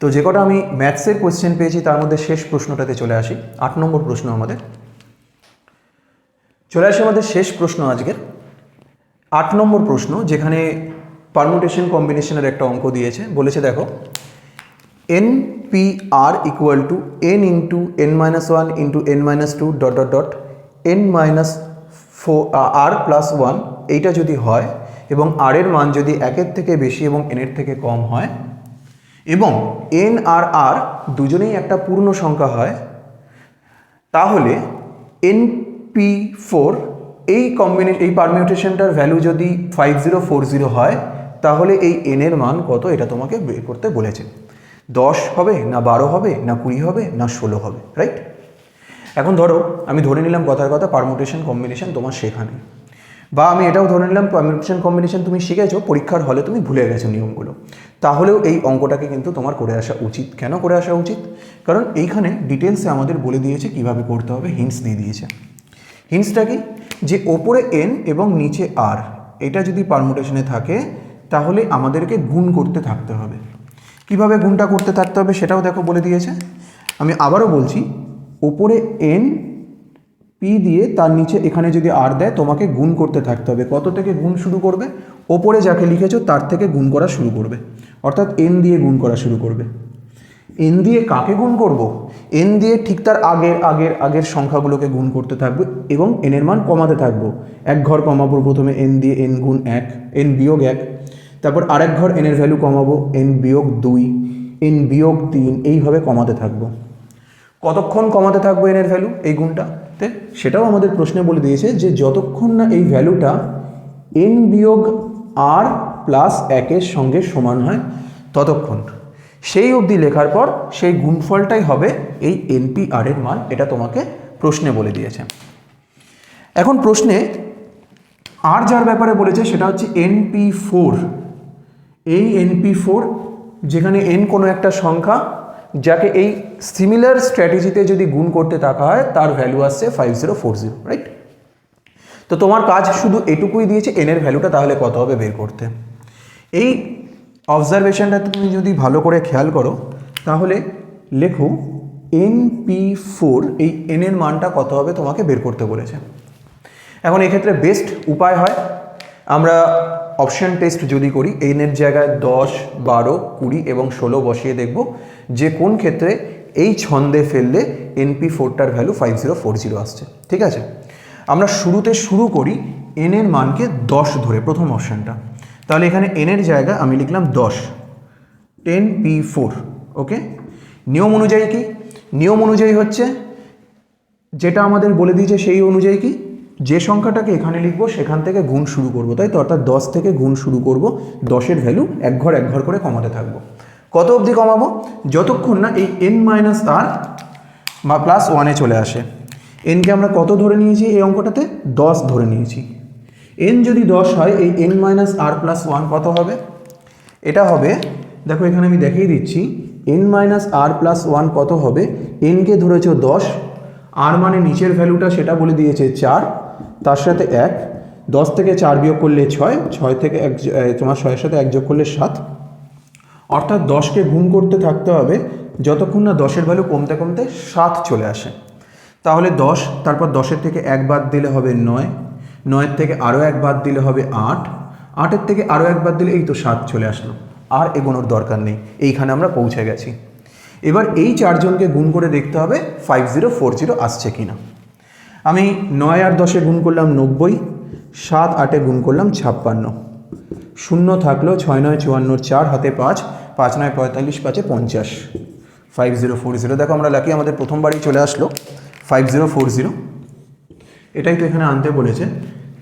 তো যে কটা আমি ম্যাথসের কোয়েশ্চেন পেয়েছি তার মধ্যে শেষ প্রশ্নটাতে চলে আসি। 8 নম্বর প্রশ্ন আমাদের চলে আসে, আমাদের শেষ প্রশ্ন আজকের 8 নম্বর প্রশ্ন, যেখানে পারমুটেশন কম্বিনেশনের একটা অঙ্ক দিয়েছে। বলেছে দেখো NPR equal to n into n-1 into n-2 dot dot dot n-4 r plus 1 এইটা যদি হয় এবং r এর মান যদি 1-এর থেকে বেশি এবং n-এর থেকে কম হয় এবং n আর r দুজনেই একটা পূর্ণ সংখ্যা হয়, তাহলে NP4 এই পারমিউটেশনটার ভ্যালু যদি 5040 হয় তাহলে এই n এর মান কত এটা তোমাকে বের করতে বলেছে। 10 হবে না 12 হবে না 20 হবে না 16 হবে, রাইট? এখন ধরো আমি ধরে নিলাম কথার কথা পারমুটেশন কম্বিনেশন তোমার শেখা নেই, বা আমি এটাও ধরে নিলাম পারমুটেশন কম্বিনেশন তুমি শিখেছো, পরীক্ষার হলে তুমি ভুলে গেছো নিয়মগুলো, তাহলেও এই অঙ্কটাকে কিন্তু তোমার করে আসা উচিত। কেন করে আসা উচিত? কারণ এইখানে ডিটেলসে আমাদের বলে দিয়েছে কিভাবে করতে হবে, হিন্টস দিয়ে দিয়েছে। হিন্টসটা কি? যে ওপরে n এবং নিচে r এটা যদি পারমুটেশনে থাকে তাহলে আমাদেরকে গুণ করতে থাকতে হবে। কিভাবে গুণটা করতে থাকতে হবে সেটাও দেখো বলে দিয়েছে। আমি আবারও বলছি, ওপরে n p দিয়ে তার নিচে এখানে যদি r দেয় তোমাকে গুণ করতে থাকতে হবে। কত থেকে গুণ শুরু করবে? ওপরে যাকে লিখেছো তার থেকে গুণ করা শুরু করবে, অর্থাৎ n দিয়ে গুণ করা শুরু করবে। n দিয়ে কাকে গুণ করব? n দিয়ে ঠিক তার আগের সংখ্যাগুলোকে গুণ করতে থাকবে এবং n এর মান কমাতে থাকবো। এক ঘর কমাবো প্রথমে n দিয়ে n গুণ 1, n বিয়োগ 1, তারপর আরেক ঘর n এর ভ্যালু কমাবো n বিয়োগ 2, n বিয়োগ 3, এইভাবে কমাতে থাকবো। কতক্ষণ কমাতে থাকবো n এর ভ্যালু এই গুণটাতে সেটাও আমাদের প্রশ্নে বলে দিয়েছে যে যতক্ষণ না এই ভ্যালুটা n বিয়োগ r প্লাস 1-এর সঙ্গে সমান হয় ততক্ষণ। সেই অবধি লেখার পর সেই গুণফলটাই হবে এই NPR এর মান, এটা তোমাকে প্রশ্নে বলে দিয়েছে। এখন প্রশ্নে আর যার ব্যাপারে বলেছে সেটা হচ্ছে NP4। এই NP4 যেখানে n কোনো একটা সংখ্যা যাকে এই সিমিলার স্ট্র্যাটেজিতে যদি গুণ করতে থাকা হয় তার ভ্যালু আসছে 5040, রাইট? তো তোমার কাজ শুধু এটুকুই দিয়েছে, n এর ভ্যালুটা তাহলে কত হবে বের করতে। এই অবজারভেশনটা তুমি যদি ভালো করে খেয়াল করো তাহলে লেখো NP4 এই n এর মানটা কত হবে তোমাকে বের করতে বলেছে। এখন এক্ষেত্রে বেস্ট উপায় হয় আমরা অপশন টেস্ট যদি করি, n এর জায়গায় 10, 12, 20 এবং 16 বসিয়ে দেখব যে কোন ক্ষেত্রে এই ছন্দে ফেললে NP4টার ভ্যালু 5040 আসছে। ঠিক আছে, আমরা শুরুতে শুরু করি n এর মানকে 10 ধরে, প্রথম অপশনটা। তাহলে এখানে n এর জায়গায় আমি লিখলাম 10, 10p4। ওকে, নিয়ম অনুযায়ী কি? নিয়ম অনুযায়ী হচ্ছে যেটা আমাদের বলে দিয়েছে সেই অনুযায়ী কি, যে সংখ্যাটাকে এখানে লিখবো সেখান থেকে গুণ শুরু করব, তাই তো? অর্থাৎ 10 থেকে গুণ শুরু করব, 10-এর ভ্যালু এক ঘর করে কমাতে থাকবো। কত অবধি কমাবো? যতক্ষণ না এই n-r বা প্লাস 1-এ চলে আসে। nকে আমরা কত ধরে নিয়েছি এই অঙ্কটাতে? 10 ধরে নিয়েছি। n যদি 10 হয় এই n-r প্লাস 1 কত হবে? এটা হবে, দেখো এখানে আমি দেখিয়ে দিচ্ছি, n-r প্লাস 1 কত হবে? nকে ধরেছ 10 আর মানে নিচের ভ্যালুটা সেটা বলে দিয়েছে 4, তার সাথে 1, 10 থেকে 4 বিয়োগ করলে 6, 6 থেকে 1 তোমার 6-এর সাথে 1 যোগ করলে 7, অর্থাৎ 10কে গুণ করতে থাকতে হবে যতক্ষণ না 10-এর ভ্যালু কমতে কমতে 7 চলে আসে। তাহলে 10, তারপর 10-এর থেকে 1 বাদ দিলে হবে 9, 9-এর থেকে আরও 1 বাদ দিলে হবে 8, 8-এর থেকে আরও 1 বাদ দিলে এই তো 7 চলে আসলো। আর এগোনোর দরকার নেই, এইখানে আমরা পৌঁছে গেছি। এবার এই চারজনকে গুণ করে দেখতে হবে 5040 আসছে কিনা। আমি 9 আর 10-এ গুণ করলাম 90, 7 8-এ গুণ করলাম 56, শূন্য থাকলো, 6 9 54, 4 হাতে 5, 5 9 45, 5 50, 5040। দেখো আমরা লাকি, আমাদের প্রথমবারই চলে আসলো 5040। এটাই তো এখানে আনতে বলেছে।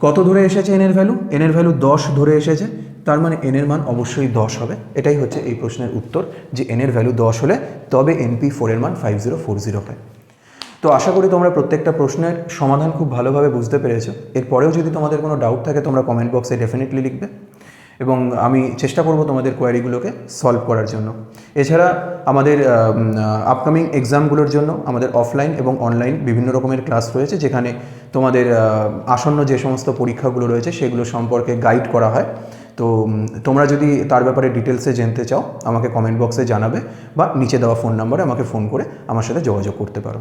কত ধরে এসেছে এনের ভ্যালু? এনের ভ্যালু 10 ধরে এসেছে, তার মানে এনের মান অবশ্যই 10 হবে। এটাই হচ্ছে এই প্রশ্নের উত্তর, যে এনের ভ্যালু 10 হলে তবে NP4 এর মান 5040 হয়। তো আশা করি তোমরা প্রত্যেকটা প্রশ্নের সমাধান খুব ভালোভাবে বুঝতে পেরেছো। এরপরেও যদি তোমাদের কোনো ডাউট থাকে তোমরা কমেন্ট বক্সে ডেফিনেটলি লিখবে এবং আমি চেষ্টা করব তোমাদের কোয়ারিগুলোকে সলভ করার জন্য। এছাড়া আমাদের আপকামিং এক্সামগুলোর জন্য আমাদের অফলাইন এবং অনলাইন বিভিন্ন রকমের ক্লাস রয়েছে, যেখানে তোমাদের আসন্ন যে সমস্ত পরীক্ষাগুলো রয়েছে সেগুলো সম্পর্কে গাইড করা হয়। তো তোমরা যদি তার ব্যাপারে ডিটেলসে জানতে চাও আমাকে কমেন্ট বক্সে জানাবে, বা নিচে দেওয়া ফোন নাম্বারে আমাকে ফোন করে আমার সাথে যোগাযোগ করতে পারো।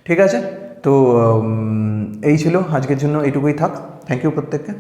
ঠিক আছে, তো এই ছিল আজকের জন্য, এইটুকুই থাক। থ্যাংক ইউ প্রত্যেককে।